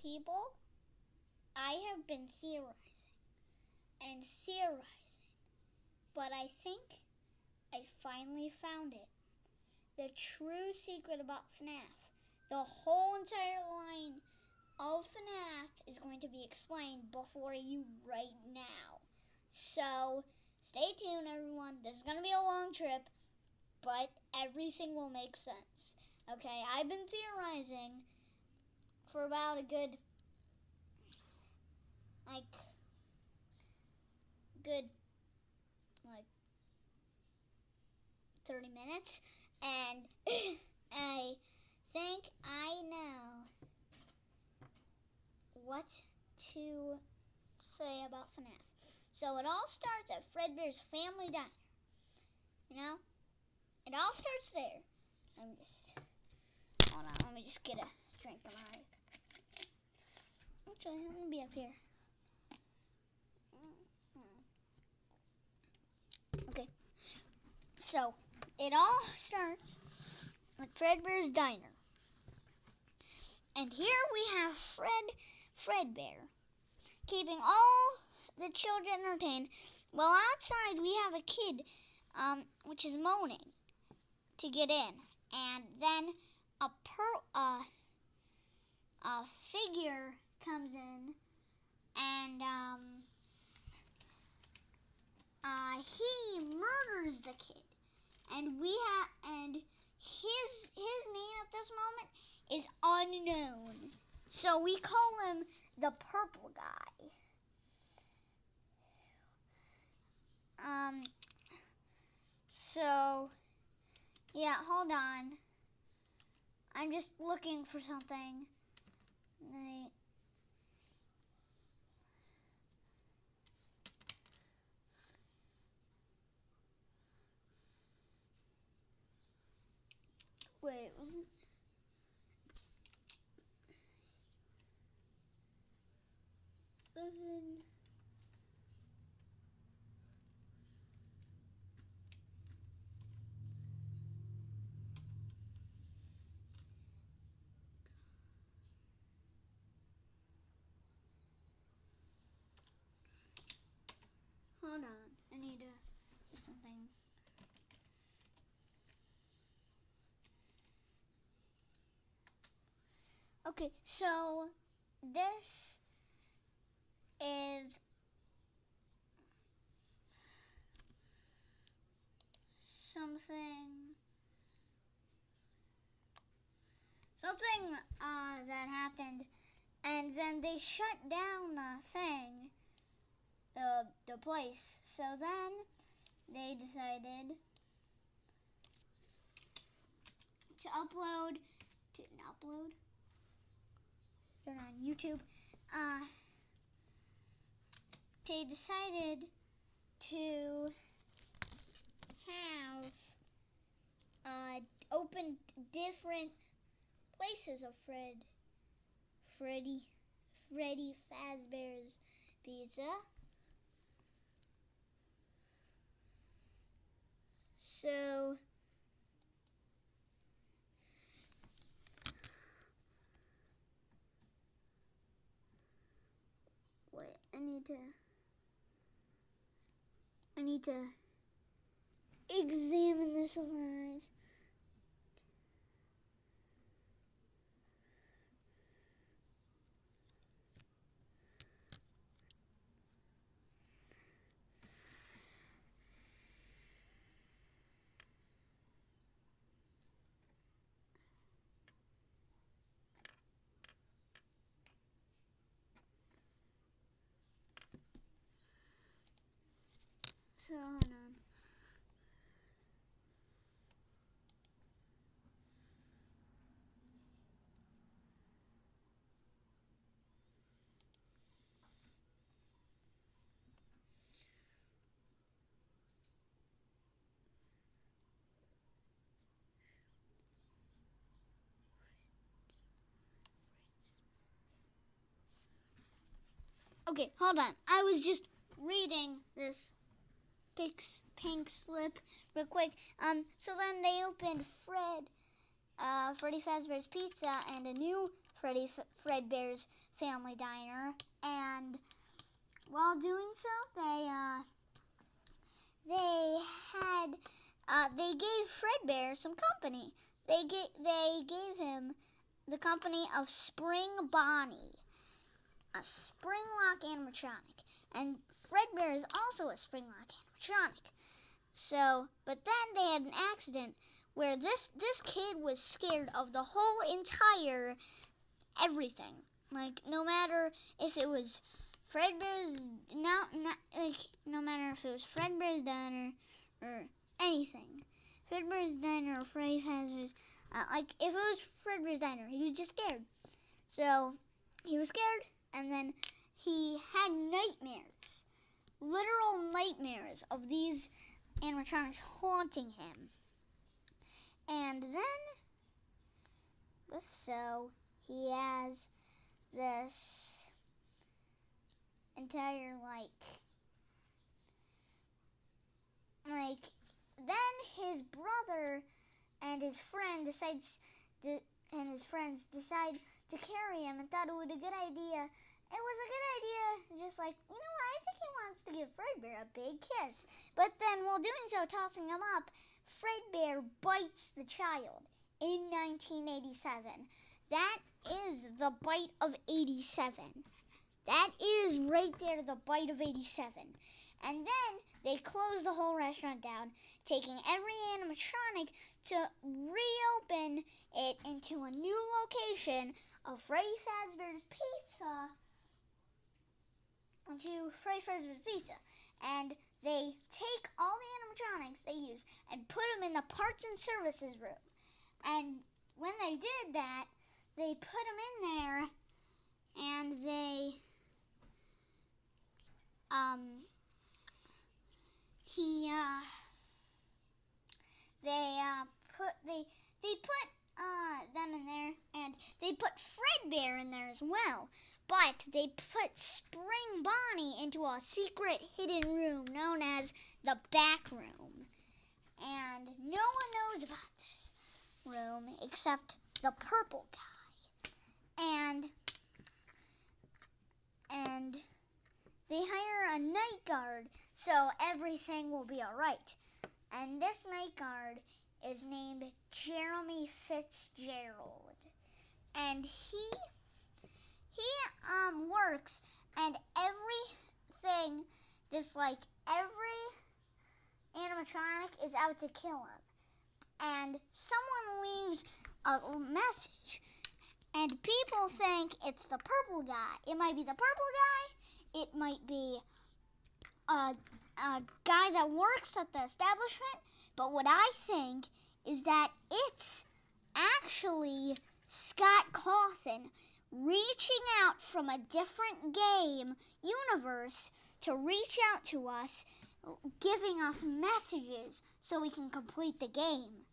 people, I have been theorizing and theorizing, but I think I finally found it. The true secret about FNAF. The whole entire line of FNAF is going to be explained before you right now. So, stay tuned, everyone. This is going to be a long trip, but everything will make sense. Okay, I've been theorizing for about a good, 30 minutes, and I think I know what to say about FNAF. So it all starts at Fredbear's Family Diner. You know? It all starts there. Hold on, let me just get a drink of my... Actually, I'm going to be up here. Okay. So, it all starts at Fredbear's Diner. And here we have Fredbear, keeping all the children entertained, while outside we have a kid, which is moaning to get in. And then a figure comes in, and he murders the kid. And his name at this moment is unknown. So we call him the purple guy. So yeah, hold on. I'm just looking for something. Wait, was it? Seven. Hold on, I need to do something. Okay, so this is something that happened, and then they shut down the thing, the place. So then they decided to upload, they're on YouTube. They decided to have open different places of Freddy Fazbear's Pizza. So wait, I need to examine this with my eyes. So hold on. Okay, hold on. I was just reading this pink slip real quick. So then they opened Freddy Fazbear's Pizza and a new Fredbear's Family Diner, and while doing so, they gave Fredbear some company. They gave him the company of Spring Bonnie, a Springlock animatronic, and Fredbear is also a Springlock animatronic. So, but then they had an accident where this kid was scared of the whole entire everything. Like, no matter if it was Fredbear's, no matter if it was Fredbear's Diner or anything. Fredbear's Diner or Freddy Fazbear's, like, if it was Fredbear's Diner, he was just scared. So, he was scared, and then he had nightmares, literal nightmares of these animatronics haunting him. And then, so he has this entire, then his brother and his friend friends decide to carry him and thought it was a good idea. It was a good idea, just like, you know what, I think he wants to give Fredbear a big kiss. But then, while doing so, tossing him up, Fredbear bites the child in 1987. That is the bite of 87. That is right there, the bite of 87. And then they closed the whole restaurant down, taking every animatronic to reopen it into a new location of Freddy Fazbear's Pizza. And they take all the animatronics they use and put them in the parts and services room. And when they did that, they put them in there, and they put them in there, and they put Fredbear in there as well. But they put Spring Bonnie into a secret hidden room known as the back room. And no one knows about this room except the purple guy. And they hire a night guard so everything will be alright. And this night guard is named Jeremy Fitzgerald. And he works, and everything, just like every animatronic is out to kill him. And someone leaves a message, and people think it's the purple guy. It might be the purple guy. It might be a guy that works at the establishment. But what I think is that it's actually Scott Cawthon reaching out from a different game universe to reach out to us, giving us messages so we can complete the game.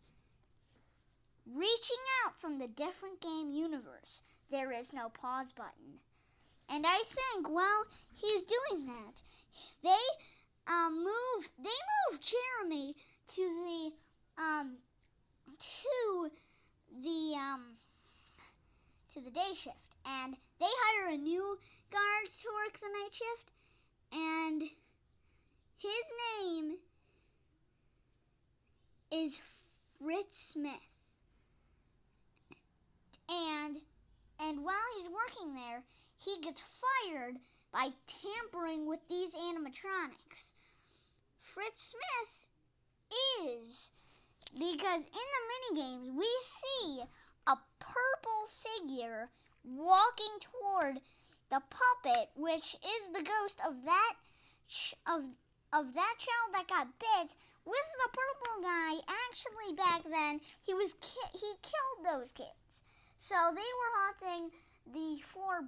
Reaching out from the different game universe. There is no pause button. And I think, well, he's doing that. They move Jeremy to the day shift, and they hire a new guard to work the night shift, and his name is Fritz Smith. And while he's working there, he gets fired by tampering with these animatronics. Fritz Smith is, because in the minigames we see a purple figure walking toward the puppet, which is the ghost of that child that got bit with the purple guy. Actually, back then he killed those kids. So they were haunting the four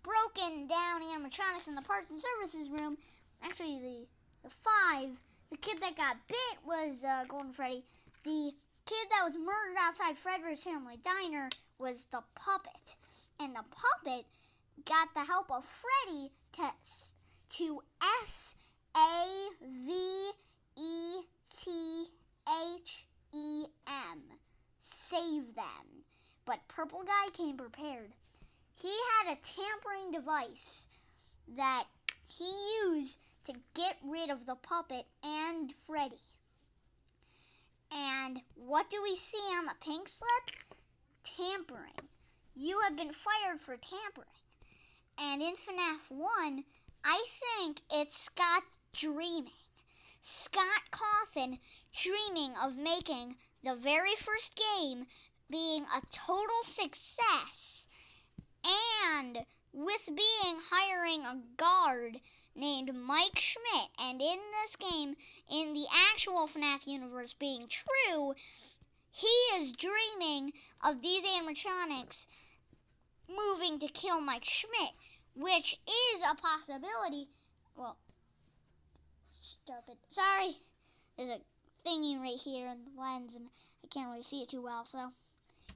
broken down animatronics in the parts and services room. Actually, the five. The kid that got bit was Golden Freddy. The kid that was murdered outside Fredbear's Family Diner was the puppet. And the puppet got the help of Freddy to SAVETH Save them. But Purple Guy came prepared. He had a tampering device that he used to get rid of the puppet and Freddy. And what do we see on the pink slip? Tampering. You have been fired for tampering. And in FNAF 1, I think it's Scott dreaming. Scott Cawthon dreaming of making the very first game being a total success, and with hiring a guard named Mike Schmidt, and in this game, in the actual FNAF universe being true, he is dreaming of these animatronics moving to kill Mike Schmidt, which is a possibility. Well, stupid. Sorry. There's a thingy right here in the lens, and I can't really see it too well, so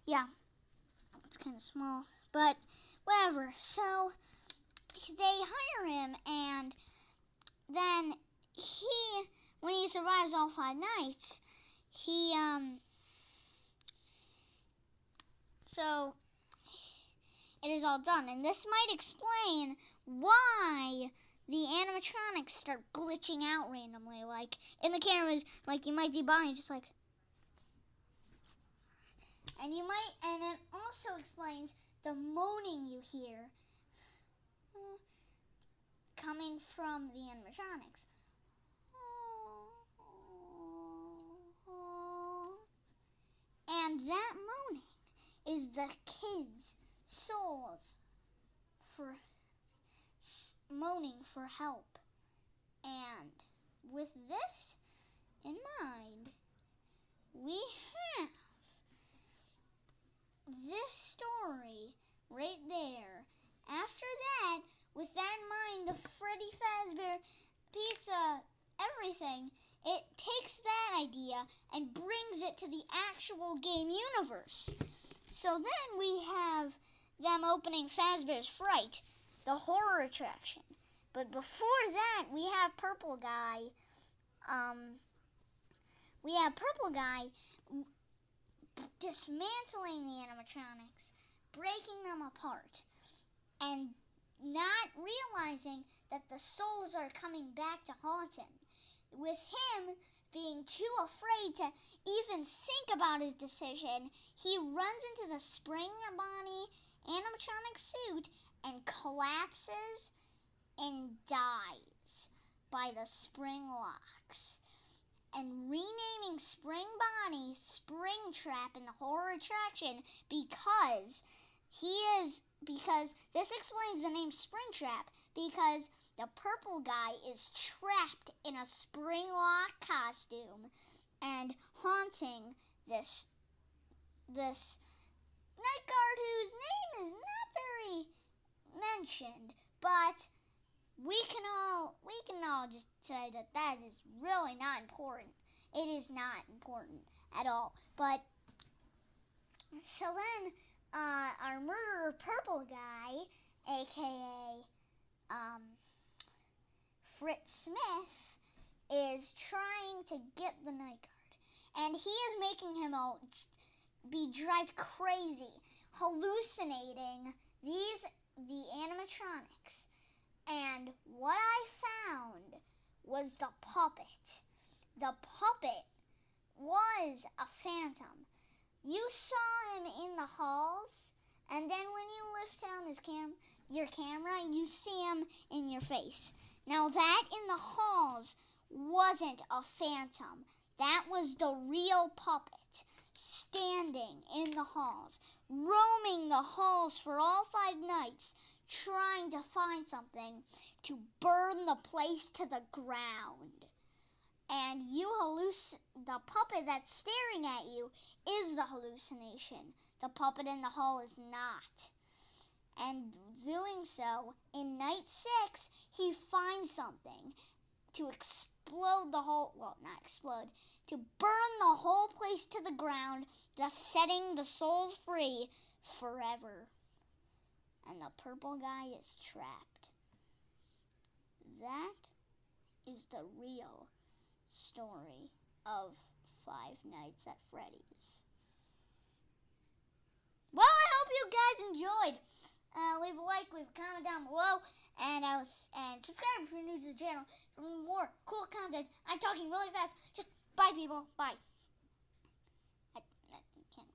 yeah, it's kind of small, but whatever. So they hire him, and then when he survives all 5 nights, so it is all done, and this might explain why the animatronics start glitching out randomly, like in the cameras, like you might see Bonnie just like, and it also explains the moaning you hear coming from the animatronics. And that moaning is the kids' souls for moaning for help. And with this in mind, we have this story right there. After that, with that in mind, the Freddy Fazbear Pizza, everything, it takes that idea and brings it to the actual game universe. So then we have them opening Fazbear's Fright, the horror attraction. But before that, we have Purple Guy. Dismantling the animatronics, breaking them apart, and not realizing that the souls are coming back to haunt him. With him being too afraid to even think about his decision, he runs into the Spring Bonnie animatronic suit and collapses and dies by the spring locks. And renaming Spring Bonnie Springtrap in the horror attraction because this explains the name Springtrap, because the Purple Guy is trapped in a spring lock costume and haunting this night guard whose name is not very mentioned, but we can all just say that is really not important. It is not important at all. But so then our murderer Purple Guy, aka Fritz Smith, is trying to get the night guard, and he is making him drive crazy, hallucinating the animatronics. And what I found was the puppet. The puppet was a phantom. You saw him in the halls, and then when you lift down your camera, you see him in your face. Now that in the halls wasn't a phantom. That was the real puppet, standing in the halls, roaming the halls for all 5 nights, trying to find something to burn the place to the ground. And the puppet that's staring at you is the hallucination. The puppet in the hall is not. And doing so, in night 6, he finds something to explode the whole, well, not explode, to burn the whole place to the ground, thus setting the souls free forever. And the Purple Guy is trapped. That is the real story of Five Nights at Freddy's. Well, I hope you guys enjoyed. Leave a like, leave a comment down below, and subscribe if you're new to the channel for more cool content. I'm talking really fast. Just bye, people. Bye.